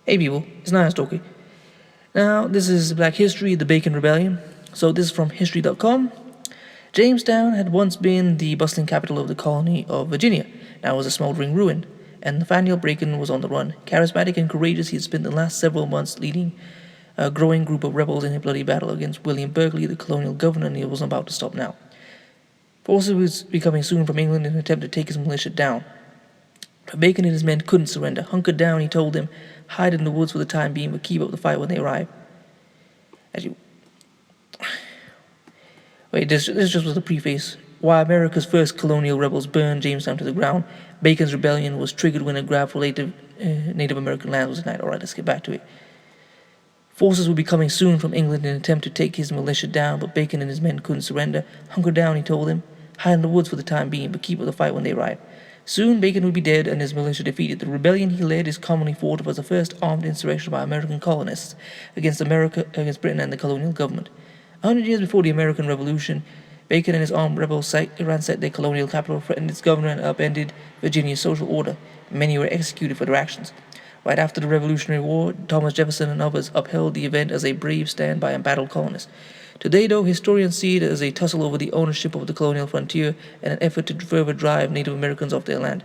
Hey people, it's Nice Talkie. Now, this is Black History, the Bacon Rebellion. So, this is from History.com. Jamestown had once been the bustling capital of the colony of Virginia. Now it was a smoldering ruin, and Nathaniel Bacon was on the run. Charismatic and courageous, he had spent the last several months leading a growing group of rebels in a bloody battle against William Berkeley, the colonial governor, and he wasn't about to stop now. Forces were coming soon from England in an attempt to take his militia down. But Bacon and his men couldn't surrender. Hunker down, he told them. Hide in the woods for the time being, but keep up the fight when they arrive. This just was the preface. While America's first colonial rebels burned Jamestown to the ground, Bacon's rebellion was triggered when a grab for Native American land was denied. Alright, let's get back to it. Forces would be coming soon from England in an attempt to take his militia down, but Bacon and his men couldn't surrender. Hunker down, he told them. Hide in the woods for the time being, but keep up the fight when they arrive. Soon Bacon would be dead and his militia defeated. The rebellion he led is commonly thought of as the first armed insurrection by American colonists against Britain and the colonial government. 100 years before the American Revolution, Bacon and his armed rebels ransacked their colonial capital, threatened its governor, and upended Virginia's social order. Many were executed for their actions. Right after the Revolutionary War, Thomas Jefferson and others upheld the event as a brave stand by embattled colonists. Today, though, historians see it as a tussle over the ownership of the colonial frontier and an effort to further drive Native Americans off their land.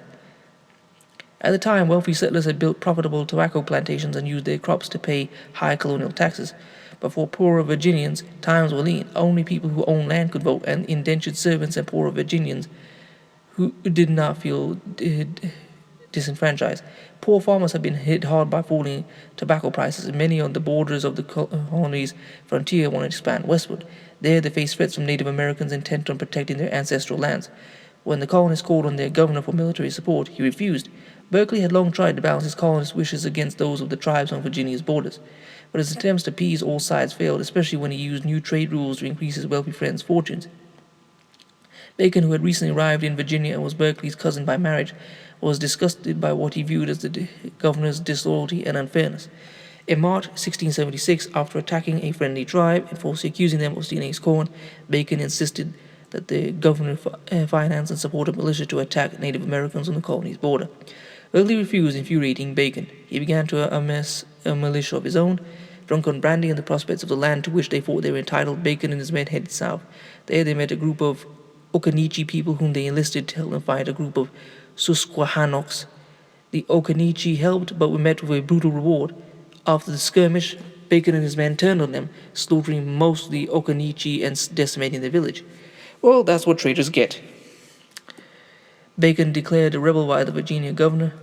At the time, wealthy settlers had built profitable tobacco plantations and used their crops to pay high colonial taxes. But for poorer Virginians, times were lean. Only people who owned land could vote, and indentured servants and poorer Virginians who did not feel disenfranchised. Poor farmers had been hit hard by falling tobacco prices, and many on the borders of the colony's frontier wanted to expand westward. There they faced threats from Native Americans intent on protecting their ancestral lands. When the colonists called on their governor for military support, he refused. Berkeley had long tried to balance his colonists' wishes against those of the tribes on Virginia's borders, but his attempts to appease all sides failed, especially when he used new trade rules to increase his wealthy friends' fortunes. Bacon, who had recently arrived in Virginia and was Berkeley's cousin by marriage, was disgusted by what he viewed as the governor's disloyalty and unfairness. In March 1676, after attacking a friendly tribe and falsely accusing them of stealing his corn, Bacon insisted that the governor financed and supported militia to attack Native Americans on the colony's border. Berkeley refused, infuriating Bacon. He began to amass a militia of his own. Drunk on brandy and the prospects of the land to which they thought they were entitled, Bacon and his men headed south. There they met a group of Occaneechi people whom they enlisted to help them fight a group of Susquehannocks. The Occaneechi helped, but were met with a brutal reward. After the skirmish, Bacon and his men turned on them, slaughtering most of the Occaneechi and decimating their village. Well, that's what traitors get. Bacon declared a rebel by the Virginia governor.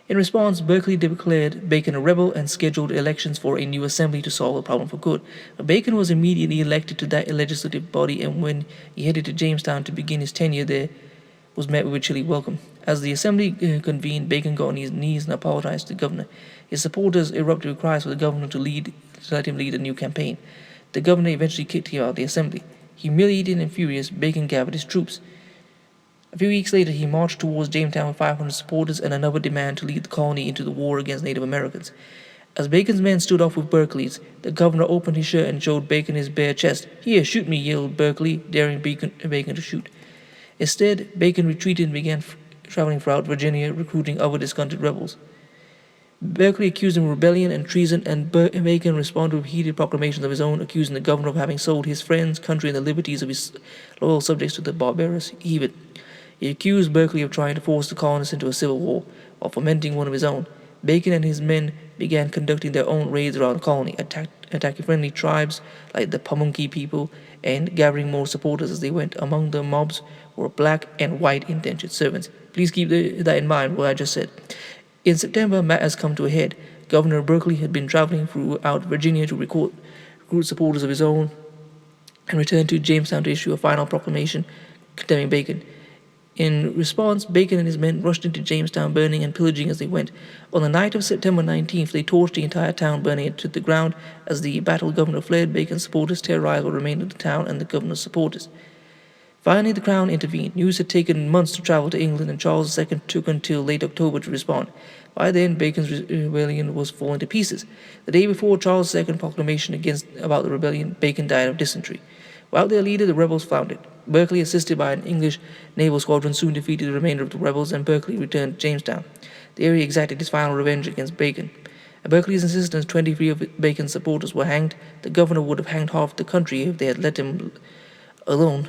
In response, Berkeley declared Bacon a rebel and scheduled elections for a new assembly to solve the problem for good. But Bacon was immediately elected to that legislative body, and when he headed to Jamestown to begin his tenure there, was met with a chilly welcome. As the assembly convened, Bacon got on his knees and apologized to the governor. His supporters erupted with cries for the governor to let him lead a new campaign. The governor eventually kicked him out of the assembly. Humiliated and furious, Bacon gathered his troops. A few weeks later, he marched towards Jamestown with 500 supporters and another demand to lead the colony into the war against Native Americans. As Bacon's men stood off with Berkeley's, the governor opened his shirt and showed Bacon his bare chest. "Here, shoot me," yelled Berkeley, daring Bacon to shoot. Instead, Bacon retreated and began traveling throughout Virginia, recruiting other disgruntled rebels. Berkeley accused him of rebellion and treason, and Bacon responded with heated proclamations of his own, accusing the governor of having sold his friends, country, and the liberties of his loyal subjects to the barbarous heathen. He accused Berkeley of trying to force the colonists into a civil war, while fomenting one of his own. Bacon and his men began conducting their own raids around the colony, attacking friendly tribes like the Pamunkey people, and gathering more supporters as they went. Among the mobs were black and white indentured servants. Please keep that in mind, what I just said. In September, matters come to a head. Governor Berkeley had been traveling throughout Virginia to recruit supporters of his own and returned to Jamestown to issue a final proclamation condemning Bacon. In response, Bacon and his men rushed into Jamestown, burning and pillaging as they went. On the night of September 19th, they torched the entire town, burning it to the ground. As the battled governor fled, Bacon's supporters terrorized what remained of the town and the governor's supporters. Finally, the Crown intervened. News had taken months to travel to England, and Charles II took until late October to respond. By then, Bacon's rebellion was falling to pieces. The day before Charles II's proclamation about the rebellion, Bacon died of dysentery. Without their leader, the rebels floundered. Berkeley, assisted by an English naval squadron, soon defeated the remainder of the rebels, and Berkeley returned to Jamestown. There he exacted his final revenge against Bacon. At Berkeley's insistence, 23 of Bacon's supporters were hanged. The governor would have hanged half the country if they had let him alone,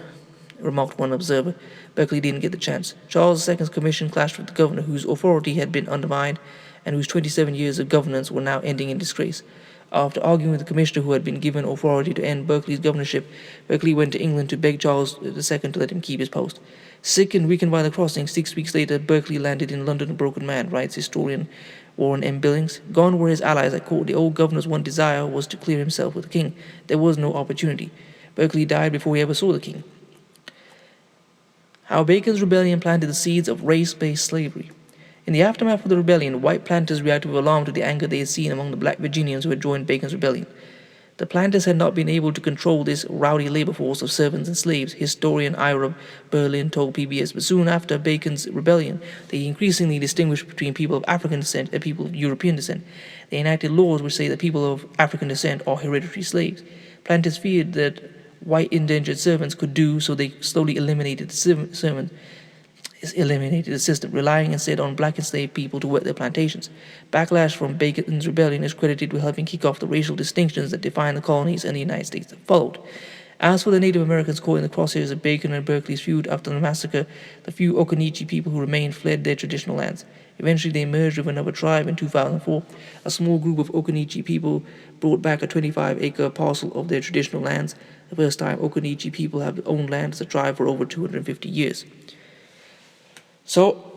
remarked one observer. Berkeley didn't get the chance. Charles II's commission clashed with the governor, whose authority had been undermined and whose 27 years of governance were now ending in disgrace. After arguing with the commissioner who had been given authority to end Berkeley's governorship, Berkeley went to England to beg Charles II to let him keep his post. Sick and weakened by the crossing, 6 weeks later, Berkeley landed in London a broken man, writes historian Warren M. Billings. Gone were his allies at court. The old governor's one desire was to clear himself with the king. There was no opportunity. Berkeley died before he ever saw the king. How Bacon's rebellion planted the seeds of race-based slavery. In the aftermath of the rebellion, white planters reacted with alarm to the anger they had seen among the black Virginians who had joined Bacon's rebellion. The planters had not been able to control this rowdy labor force of servants and slaves, historian Ira Berlin told PBS, but soon after Bacon's rebellion, they increasingly distinguished between people of African descent and people of European descent. They enacted laws which say that people of African descent are hereditary slaves. Planters feared that white indentured servants could do, so they slowly eliminated the system, relying instead on black enslaved people to work their plantations. Backlash from Bacon's rebellion is credited with helping kick off the racial distinctions that defined the colonies and the United States that followed. As for the Native Americans caught in the crosshairs of Bacon and Berkeley's feud after the massacre, the few Occaneechi people who remained fled their traditional lands. Eventually they merged with another tribe in 2004. A small group of Occaneechi people brought back a 25-acre parcel of their traditional lands, the first time Occaneechi people have owned land as a tribe for over 250 years. So,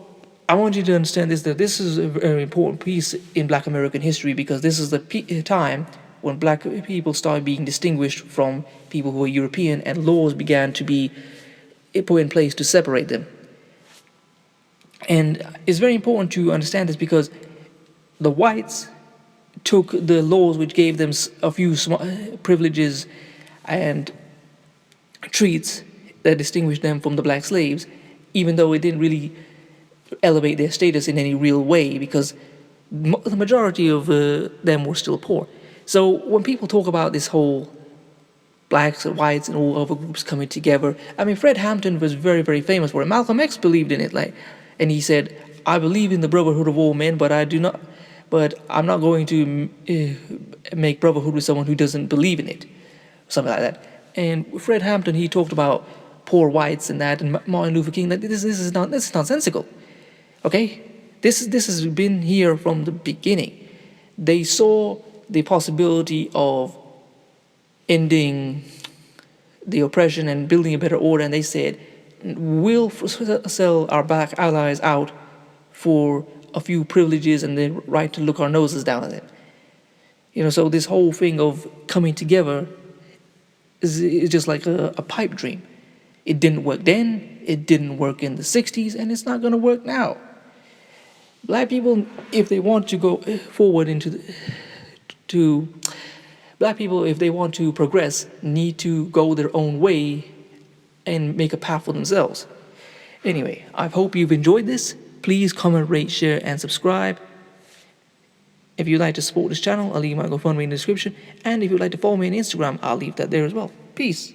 I want you to understand this, that this is a very important piece in Black American history, because this is the time when black people started being distinguished from people who were European, and laws began to be put in place to separate them. And it's very important to understand this because the whites took the laws which gave them a few privileges and treats that distinguished them from the black slaves, even though it didn't really elevate their status in any real way, because the majority of them were still poor. So when people talk about this whole blacks and whites and all other groups coming together, I mean, Fred Hampton was very, very famous for it. Malcolm X believed in it, and he said, "I believe in the brotherhood of all men, but I'm not going to make brotherhood with someone who doesn't believe in it," something like that. And Fred Hampton, he talked about poor whites and that, and Martin Luther King. This is nonsensical. Okay, this has been here from the beginning. They saw the possibility of ending the oppression and building a better order, and they said, "We'll sell our black allies out for a few privileges and the right to look our noses down at them." So this whole thing of coming together is just like a pipe dream. It didn't work then, it didn't work in the 60s, and it's not going to work now. Black people, if they want to go forward black people, if they want to progress, need to go their own way and make a path for themselves. Anyway, I hope you've enjoyed this. Please comment, rate, share, and subscribe. If you'd like to support this channel, I'll leave my GoFundMe in the description. And if you'd like to follow me on Instagram, I'll leave that there as well. Peace.